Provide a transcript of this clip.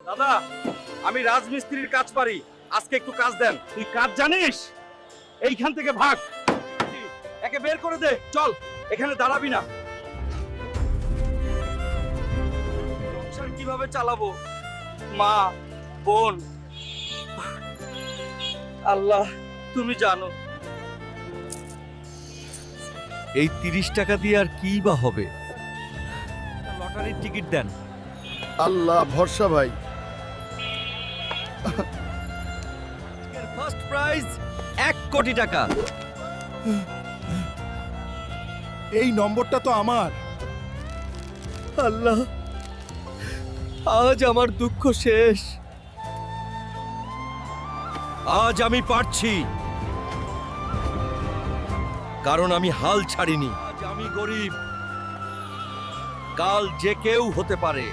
দাদা, আমি রাজমিস্ত্রির কাজ পারি, আজকে একটু কাজ দেন। তুই কাজ জানিস? এইখান থেকে ভাগ, একে বের করে দে। চল, এখানে দাঁড়াবি না। সংসার কিভাবে চালাবো? মা, বোন, আল্লাহ তুমি জানো। এই 30 টাকা দিয়ে আর কি বা হবে? লটারির টিকিট দেন। আল্লাহ ভরসা ভাই। ফার্স্ট প্রাইজ 1 কোটি টাকা। এই নম্বরটা তো আমার। আল্লাহ, আজ আমার দুঃখ শেষ। আজ আমি পারছি, কারণ আমি হাল ছাড়িনি। আজ আমি গরিব, কাল যে কেউ হতে পারে।